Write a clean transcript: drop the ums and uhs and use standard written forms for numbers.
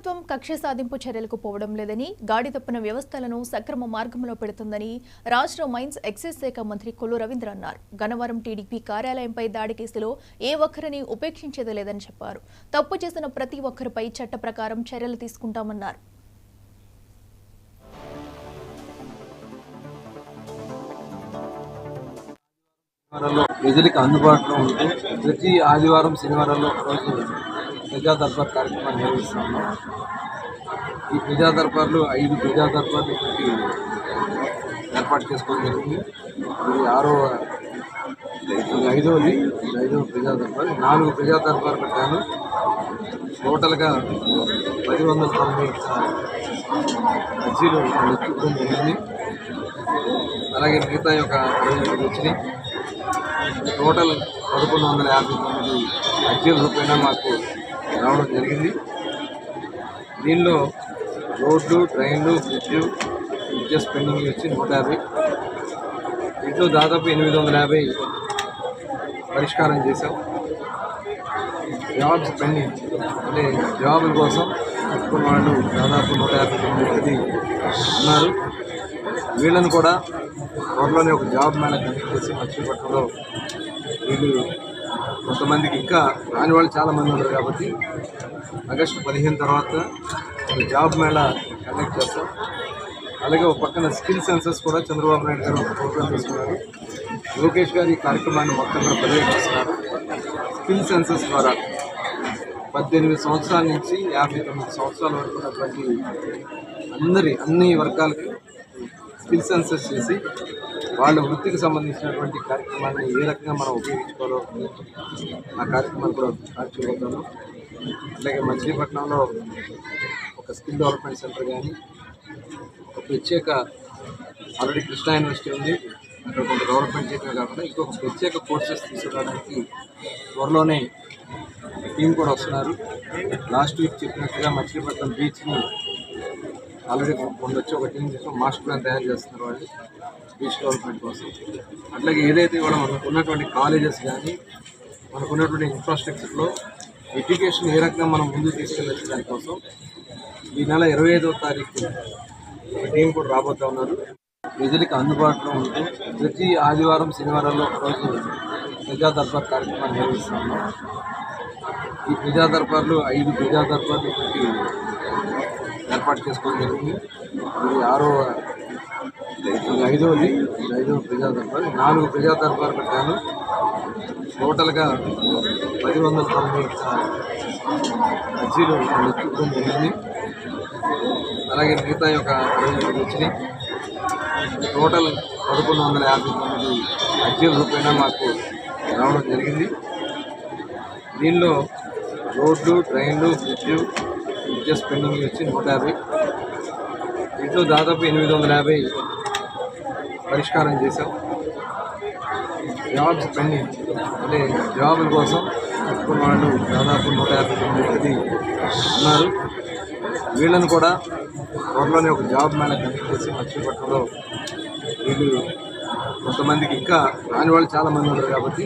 ప్రభుత్వం కక్ష సాధింపు చర్యలకు పోవడం లేదని, గాడి తప్పిన వ్యవస్థలను సక్రమ మార్గంలో పెడుతుందని రాష్ట్ర మైన్స్ ఎక్సైజ్ శాఖ మంత్రి కొల్లు రవీంద్ర అన్నారు. గన్నవరం టీడీపీ కార్యాలయంపై దాడి కేసులో ఏ ఒక్కరిని ఉపేక్షించేది లేదని చెప్పారు. తప్పు చేసిన ప్రతి ఒక్కరిపై చట్ట ప్రకారం చర్యలు తీసుకుంటామన్నారు. ప్రజలకు అందుబాటులో ఉంటూ ప్రతి ఆదివారం శనివారంలో ఒకరోజు ప్రజా దర్బార్ కార్యక్రమాన్ని నిర్వహిస్తున్నాము. ఈ ప్రజా దర్బార్లు 5 ప్రజా దర్బార్లు ఇప్పటికీ ఏర్పాటు చేసుకోవడం జరిగింది. ఇది ఐదవ ప్రజా దర్బార్. 4 ప్రజా దర్బార్ పెట్టాను. టోటల్గా 1090 అర్జీలు లెక్కించడం జరిగింది. అలాగే మిగతా యొక్క 25 వచ్చినాయి. టోటల్ 1159 అర్జీల రూపాయన మాకు రావడం జరిగింది. దీనిలో రోడ్లు, ట్రైన్లు, బ్రిడ్జెస్ పెండింగ్ వచ్చి 150. దీంట్లో దాదాపు 850 పరిష్కారం చేశాం. జాబ్స్ పెండింగ్ అంటే జాబుల కోసం పెట్టుకున్న వాళ్ళు దాదాపు 159 మంది ఉన్నారు. వీళ్ళని కూడా త్వరలోనే ఒక జాబ్ మేళ కండక్ట్ చేసి మచిలీపట్నంలో వీళ్ళు కొంతమందికి ఇంకా రాని వాళ్ళు చాలామంది ఉన్నారు కాబట్టి ఆగస్టు 15 తర్వాత జాబ్ మేళ కండక్ట్ చేస్తాం. అలాగే ఒక పక్కన స్కిల్ సెన్సెస్ కూడా చంద్రబాబు నాయుడు గారు ఒక ప్రోగ్రాం తీసుకున్నారు. లోకేష్ గారు ఈ కార్యక్రమాన్ని మొత్తం కూడా పర్యవేక్షిస్తున్నారు. స్కిల్ సెన్సెస్ ద్వారా 18 సంవత్సరాల నుంచి 59 సంవత్సరాల వరకు ఉన్నటువంటి అన్ని వర్గాలకి స్కిల్ సెన్సెస్ చేసి వాళ్ళ వృత్తికి సంబంధించినటువంటి కార్యక్రమాన్ని ఏ రకంగా మనం ఉపయోగించుకోవాలో ఆ కార్యక్రమాన్ని కూడా స్టార్ట్ చేయబోతాను. అలాగే మచిలీపట్నంలో ఒక స్కిల్ డెవలప్మెంట్ సెంటర్ కానీ ఒక ప్రత్యేక ఆల్రెడీ కృష్ణా యూనివర్సిటీ ఉంది, అక్కడ కొంత డెవలప్మెంట్ చేయడమే కాకుండా ఇంకొక ప్రత్యేక కోర్సెస్ తీసుకురావడానికి త్వరలోనే టీం కూడా వస్తున్నారు. లాస్ట్ వీక్ చెప్పినట్టుగా మచిలీపట్నం బీచ్ని ఆల్రెడీ వచ్చి ఒక టీం తీసుకుని మాస్టర్ ప్లాన్ తయారు చేస్తున్నారు వాళ్ళు బీచ్ డెవలప్మెంట్ కోసం. అట్లాగే ఏదైతే కూడా మనకు ఉన్నటువంటి కాలేజెస్ కానీ మనకు ఉన్నటువంటి ఇన్ఫ్రాస్ట్రక్చర్లో ఎడ్యుకేషన్ ఏ రకంగా మనం ముందుకు తీసుకెళ్ళచ్చు దానికోసం ఈ నెల 25వ తారీఖు ఒక టీం కూడా రాబోతూ ఉన్నారు. ప్రజలకు అందుబాటులో ఉంటూ ప్రతి ఆదివారం శనివారంలో ఒకరోజు ప్రజా దర్బార్ కార్యక్రమాన్ని నిర్వహిస్తున్నాము. ఈ ప్రజా దర్బార్లు 5 ప్రజా దర్బార్లు ఇప్పటికీ ఏర్పాటు చేసుకోవడం జరిగింది. ఇది ఐదవ ప్రజా దర్బార్. 4 ప్రజా దర్బార్ పెట్టాను. టోటల్గా 1090 అర్జీలు లెక్కించడం జరిగింది. అలాగే మిగతా యొక్క 25 వచ్చినాయి. టోటల్ 1159 అర్జీల రూపాయన మాకు రావడం జరిగింది. దీనిలో రోడ్లు, ట్రైన్లు, బ్రిడ్జెస్ పెండింగ్ వచ్చి 150. దీంట్లో దాదాపు 850 పరిష్కారం చేశాం. జాబ్స్ పెండింగ్ అంటే జాబుల కోసం పెట్టుకున్న వాళ్ళు దాదాపు 159 మంది ఉన్నారు. వీళ్ళని కూడా త్వరలోనే ఒక జాబ్ మేళ కండక్ట్ చేసి మచిలీపట్నంలో వీళ్ళు కొంతమందికి ఇంకా రాని వాళ్ళు చాలామంది ఉన్నారు కాబట్టి